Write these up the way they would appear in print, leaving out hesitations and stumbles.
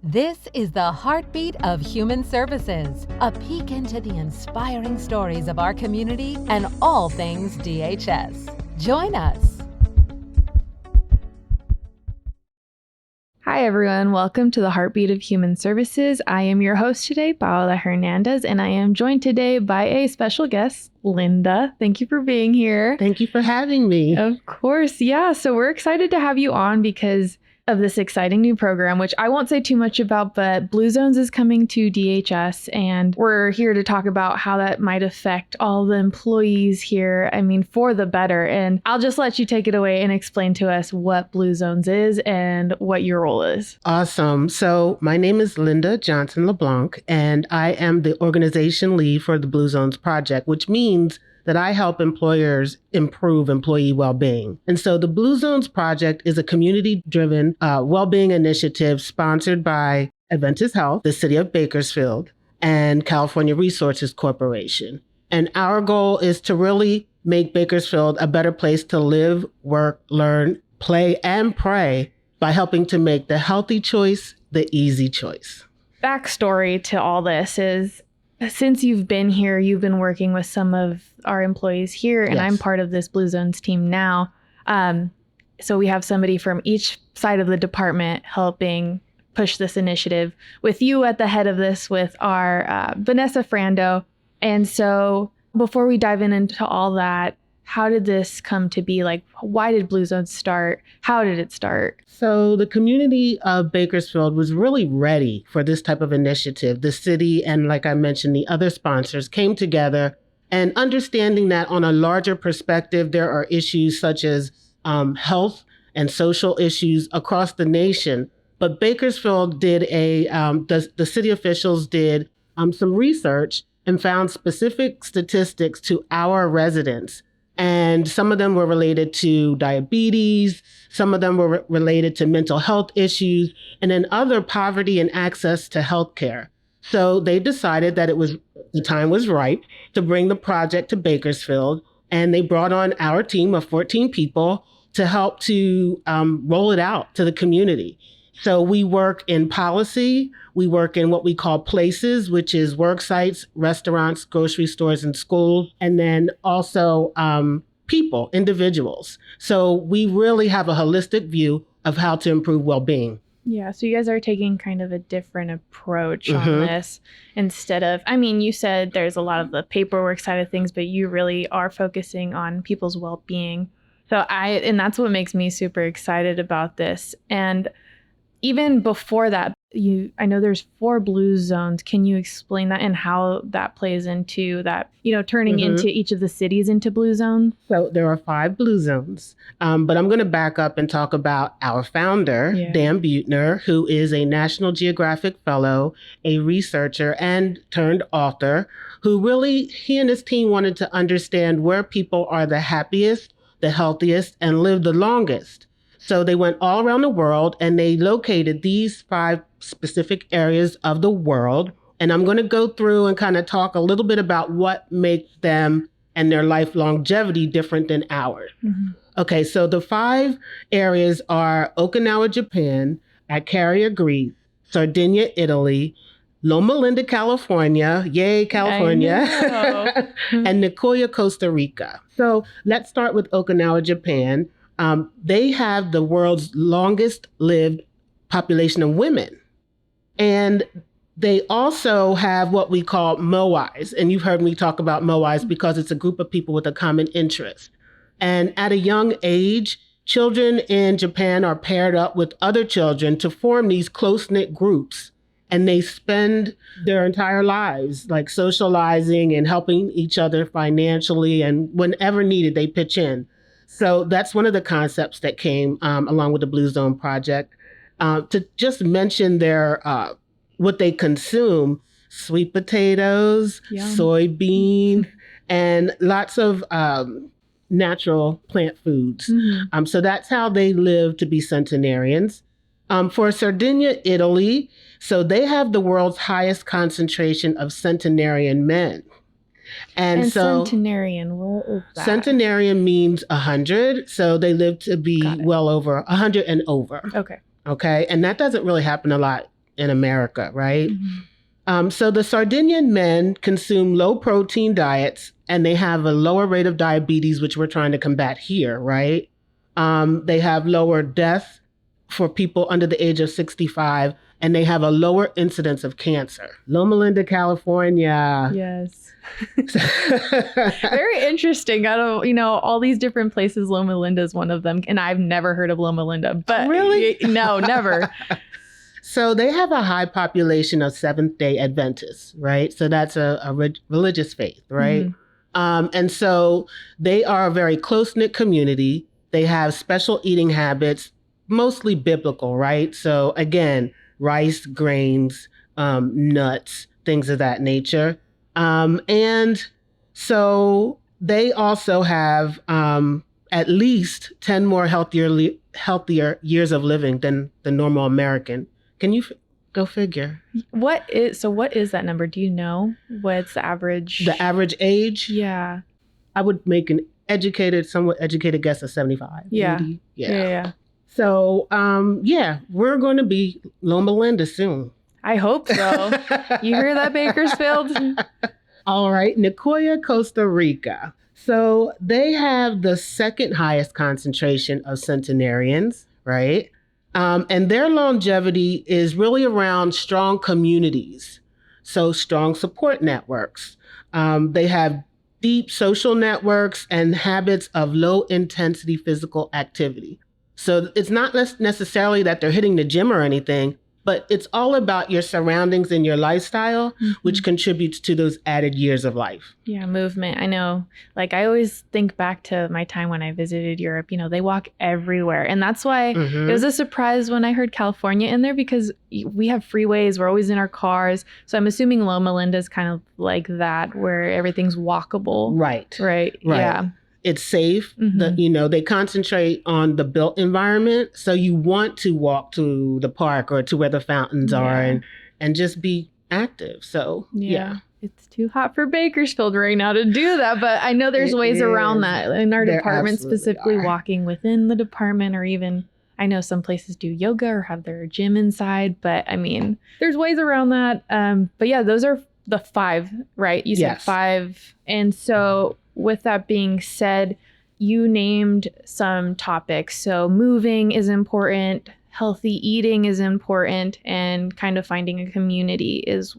This is the heartbeat of human services, a peek into the inspiring stories of our community and all things DHS. Join us. Hi, everyone. Welcome to the Heartbeat of Human Services. I am your host today, Paola Hernandez, and I am joined today by a special guest, Linda. Thank you for being here. Thank you for having me. Of course. Yeah. So we're excited to have you on because of this exciting new program, which I won't say too much about, but Blue Zones is coming to DHS, and we're here to talk about how that might affect all the employees here. I mean, for the better. And I'll just let you take it away and explain to us what Blue Zones is and what your role is. Awesome. So my name is Linda Johnson-LeBlanc, and I am the organization lead for the Blue Zones Project, which means that I help employers improve employee well-being. And so the Blue Zones Project is a community-driven well-being initiative sponsored by Adventist Health, the City of Bakersfield, and California Resources Corporation. And our goal is to really make Bakersfield a better place to live, work, learn, play, and pray by helping to make the healthy choice the easy choice. Backstory to all this is, since you've been here, you've been working with some of our employees here, and Yes. I'm part of this Blue Zones team now. So we have somebody from each side of the department helping push this initiative, with you at the head of this with our Vanessa Frando. And so before we dive into all that, how did this come to be? Like, why did Blue Zones start? How did it start? So the community of Bakersfield was really ready for this type of initiative. The city and, like I mentioned, the other sponsors came together, and understanding that on a larger perspective, there are issues such as health and social issues across the nation. But Bakersfield did the city officials did some research and found specific statistics to our residents. And some of them were related to diabetes, some of them were related to mental health issues, and then other poverty and access to healthcare. So they decided that the time was right to bring the project to Bakersfield, and they brought on our team of 14 people to help to roll it out to the community. So we work in policy, we work in what we call places, which is work sites, restaurants, grocery stores, and schools, and then also people, individuals. So we really have a holistic view of how to improve well-being. Yeah, so you guys are taking kind of a different approach on this instead of, I mean, you said there's a lot of the paperwork side of things, but you really are focusing on people's well-being. And that's what makes me super excited about this. And even before that, I know there's 4 Blue Zones. Can you explain that and how that plays into that, turning into each of the cities into Blue Zones? So there are 5 Blue Zones, but I'm going to back up and talk about our founder, Dan Buettner, who is a National Geographic Fellow, a researcher and turned author, who really, he and his team wanted to understand where people are the happiest, the healthiest, and live the longest. So they went all around the world and they located these 5 specific areas of the world. And I'm going to go through and kind of talk a little bit about what makes them and their life longevity different than ours. Okay, so the 5 areas are Okinawa, Japan, Icaria, Greece, Sardinia, Italy, Loma Linda, California, yay, California, and Nicoya, Costa Rica. So let's start with Okinawa, Japan. They have the world's longest lived population of women. And they also have what we call moais. And you've heard me talk about moais because it's a group of people with a common interest. And at a young age, children in Japan are paired up with other children to form these close-knit groups. And they spend their entire lives like socializing and helping each other financially. And whenever needed, they pitch in. So that's one of the concepts that came along with the Blue Zone Project. To just mention their what they consume: sweet potatoes, soybean, and lots of natural plant foods. So that's how they live to be centenarians. For Sardinia, Italy, so they have the world's highest concentration of centenarian men. And so centenarian, what is that? Centenarian means 100. So they live to be well over 100 and over. Okay. Okay. And that doesn't really happen a lot in America, right? So the Sardinian men consume low protein diets and they have a lower rate of diabetes, which we're trying to combat here, right? They have lower death for people under the age of 65, and they have a lower incidence of cancer. Loma Linda, California. Yes. Very interesting. Out of, all these different places, Loma Linda is one of them. And I've never heard of Loma Linda, but really? No, never. So they have a high population of Seventh-day Adventists, right? So that's a religious faith, right? And so they are a very close-knit community. They have special eating habits, mostly biblical, right? So again, rice, grains, nuts, things of that nature. And so they also have at least 10 more healthier years of living than the normal American. Can you go figure? What is that number? Do you know what's the average? The average age? Yeah. I would make an somewhat educated guess of 75. Yeah. 80. Yeah. So, we're going to be Loma Linda soon. I hope so. You hear that, Bakersfield? All right. Nicoya, Costa Rica. So they have the second highest concentration of centenarians, right? And their longevity is really around strong communities. So strong support networks. They have deep social networks and habits of low intensity physical activity. So it's not necessarily that they're hitting the gym or anything, but it's all about your surroundings and your lifestyle, which contributes to those added years of life. Yeah, movement. I know. Like, I always think back to my time when I visited Europe. They walk everywhere. And that's why it was a surprise when I heard California in there, because we have freeways. We're always in our cars. So I'm assuming Loma Linda is kind of like that, where everything's walkable. Right. Yeah. It's safe. They concentrate on the built environment. So you want to walk to the park or to where the fountains are and just be active. So, yeah. It's too hot for Bakersfield right now to do that. But I know there's ways around that in our department, specifically walking within the department, or even I know some places do yoga or have their gym inside. But I mean, there's ways around that. But yeah, those are the 5, right? You said 5. And so with that being said, you named some topics. So moving is important, healthy eating is important, and kind of finding a community is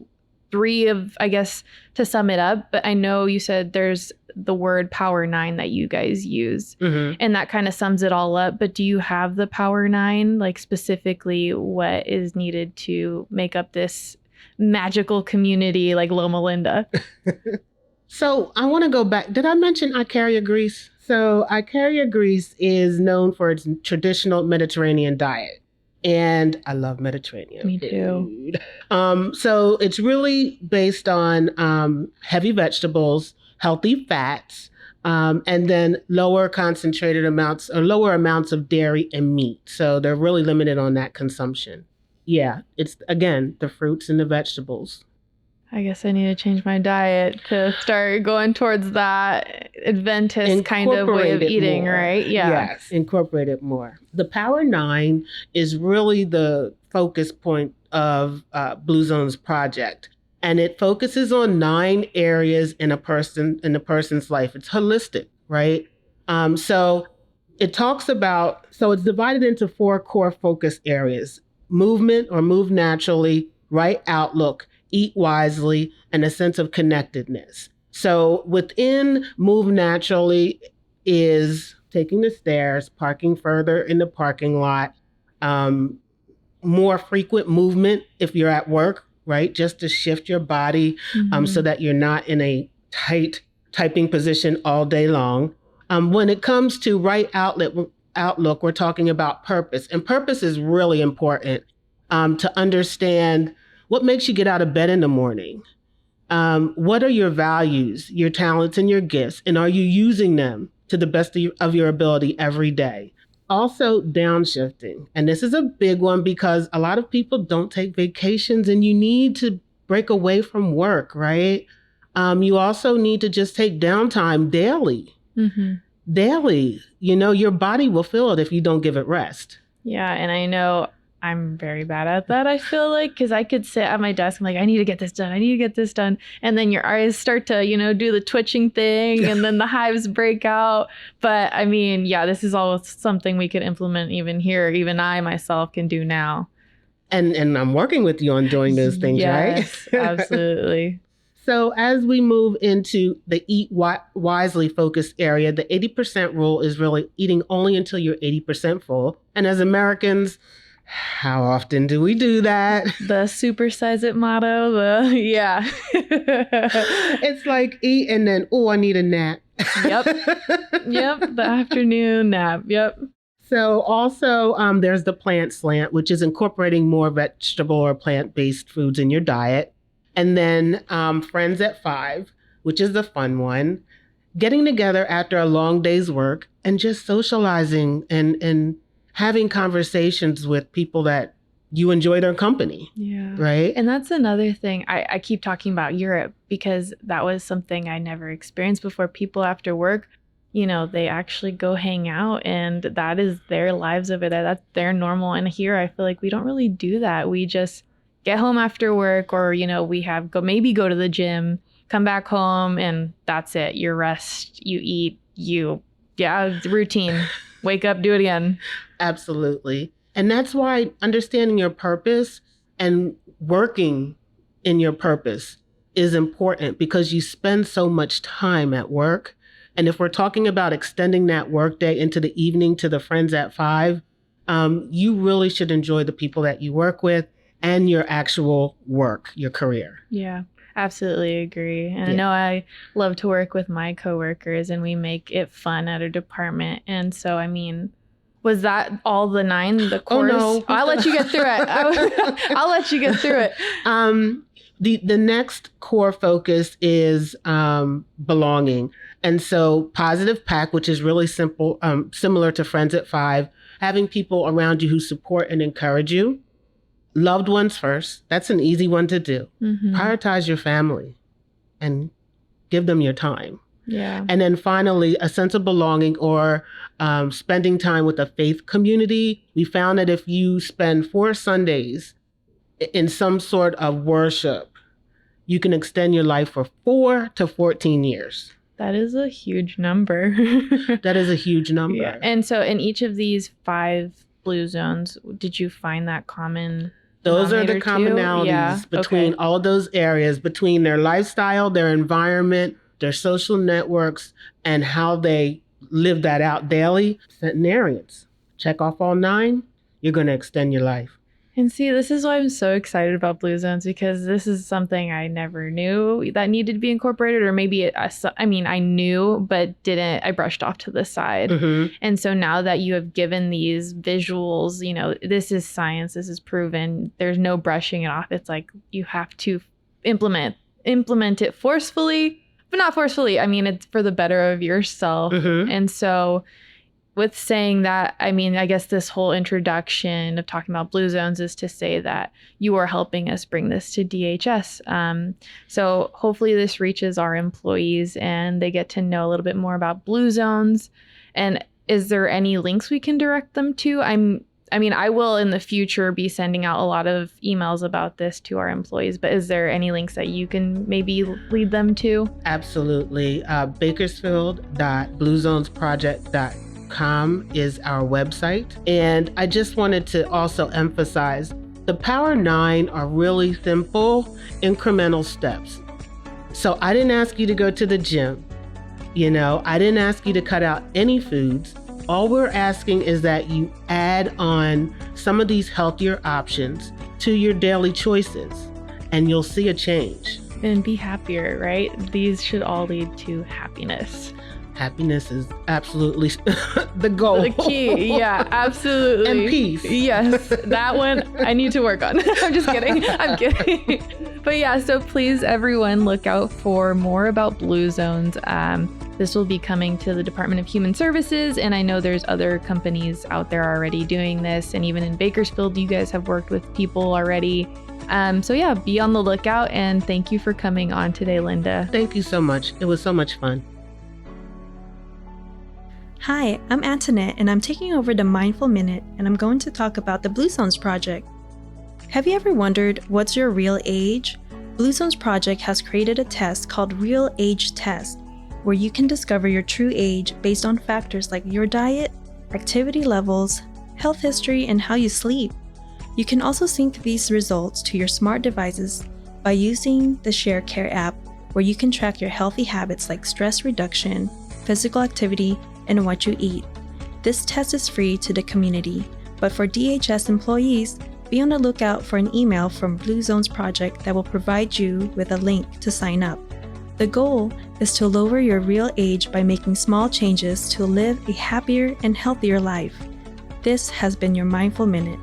3 of, I guess, to sum it up. But I know you said there's the word Power 9 that you guys use, and that kind of sums it all up. But do you have the Power 9, like specifically what is needed to make up this magical community like Loma Linda? So I want to go back. Did I mention Icaria, Greece? So Icaria, Greece is known for its traditional Mediterranean diet. And I love Mediterranean Me too. food. So it's really based on heavy vegetables, healthy fats, and then lower amounts of dairy and meat. So they're really limited on that consumption. Yeah, it's, again, the fruits and the vegetables. I guess I need to change my diet to start going towards that Adventist kind of way of eating, more. Right? Yeah. Yes, incorporate it more. The Power 9 is really the focus point of Blue Zones Project. And it focuses on 9 areas in a person's life. It's holistic, right? So it's divided into 4 core focus areas: movement or move naturally, right outlook, eat wisely, and a sense of connectedness. So within move naturally is taking the stairs, parking further in the parking lot, more frequent movement if you're at work, right? Just to shift your body so that you're not in a tight typing position all day long. When it comes to right outlook, we're talking about purpose. And purpose is really important to understand. What makes you get out of bed in the morning? What are your values, your talents, and your gifts? And are you using them to the best of your ability every day? Also, downshifting. And this is a big one because a lot of people don't take vacations, and you need to break away from work, right? You also need to just take downtime daily. Daily. Your body will feel it if you don't give it rest. Yeah, and I know I'm very bad at that, I feel like, because I could sit at my desk, I'm like, I need to get this done. I need to get this done. And then your eyes start to, do the twitching thing and then the hives break out. But I mean, yeah, this is all something we could implement even here. Even I myself can do now. And I'm working with you on doing those things, yes, right? Absolutely. So as we move into the eat wisely focused area, the 80% rule is really eating only until you're 80% full. And as Americans, how often do we do that? The supersize it motto, yeah. It's like eat and then, I need a nap. Yep, the afternoon nap, yep. So also there's the plant slant, which is incorporating more vegetable or plant-based foods in your diet. And then Friends at 5, which is the fun one. Getting together after a long day's work and just socializing and having conversations with people that you enjoy their company. Yeah. Right? And that's another thing. I keep talking about Europe because that was something I never experienced before. People after work, they actually go hang out, and that is their lives over there. That's their normal. And here I feel like we don't really do that. We just get home after work, or, we have go to the gym, come back home, and that's it. You rest, you eat, routine. Wake up, do it again. Absolutely. And that's why understanding your purpose and working in your purpose is important, because you spend so much time at work. And if we're talking about extending that workday into the evening to the Friends at 5, you really should enjoy the people that you work with and your actual work, your career. Yeah. Absolutely agree. And I know I love to work with my coworkers, and we make it fun at our department. And so, I mean, was that all the 9, the course? Oh, no. I'll let you get through it. I'll let you get through it. The next core focus is belonging. And so Positive Pack, which is really simple, similar to Friends at 5, having people around you who support and encourage you. Loved ones first. That's an easy one to do. Mm-hmm. Prioritize your family and give them your time. Yeah. And then finally, a sense of belonging, or spending time with a faith community. We found that if you spend 4 Sundays in some sort of worship, you can extend your life for 4 to 14 years. That is a huge number. That is a huge number. Yeah. And so in each of these 5 blue zones, did you find that common? Those are the commonalities between all those areas, between their lifestyle, their environment, their social networks, and how they live that out daily. Centenarians, check off all 9, you're going to extend your life. And see, this is why I'm so excited about Blue Zones, because this is something I never knew that needed to be incorporated, or maybe I knew, but didn't. I brushed off to the side. Mm-hmm. And so now that you have given these visuals, this is science, this is proven, there's no brushing it off. It's like you have to implement it forcefully, but not forcefully. I mean, it's for the better of yourself. Mm-hmm. And so with saying that, I mean, I guess this whole introduction of talking about Blue Zones is to say that you are helping us bring this to DHS. So hopefully this reaches our employees and they get to know a little bit more about Blue Zones. And is there any links we can direct them to? I will in the future be sending out a lot of emails about this to our employees, but is there any links that you can maybe lead them to? Absolutely. Bakersfield.bluezonesproject.com is our website. And I just wanted to also emphasize the Power 9 are really simple, incremental steps. So I didn't ask you to go to the gym. I didn't ask you to cut out any foods. All we're asking is that you add on some of these healthier options to your daily choices, and you'll see a change. And be happier, right? These should all lead to happiness. Happiness is absolutely the goal. The key, yeah, absolutely. And peace. Yes, that one I need to work on. I'm just kidding. I'm kidding. But yeah, so please, everyone, look out for more about Blue Zones. This will be coming to the Department of Human Services, and I know there's other companies out there already doing this, and even in Bakersfield, you guys have worked with people already. So yeah, be on the lookout, and thank you for coming on today, Linda. Thank you so much. It was so much fun. Hi, I'm Antoinette, and I'm taking over the Mindful Minute, and I'm going to talk about the Blue Zones Project. Have you ever wondered what's your real age? Blue Zones Project has created a test called Real Age Test, where you can discover your true age based on factors like your diet, activity levels, health history, and how you sleep. You can also sync these results to your smart devices by using the Share Care app, where you can track your healthy habits like stress reduction, physical activity, and what you eat. This test is free to the community, but for DHS employees, be on the lookout for an email from Blue Zones Project that will provide you with a link to sign up. The goal is to lower your real age by making small changes to live a happier and healthier life. This has been your Mindful Minute.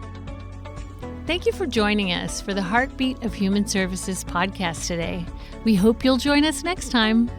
Thank you for joining us for the Heartbeat of Human Services podcast today. We hope you'll join us next time.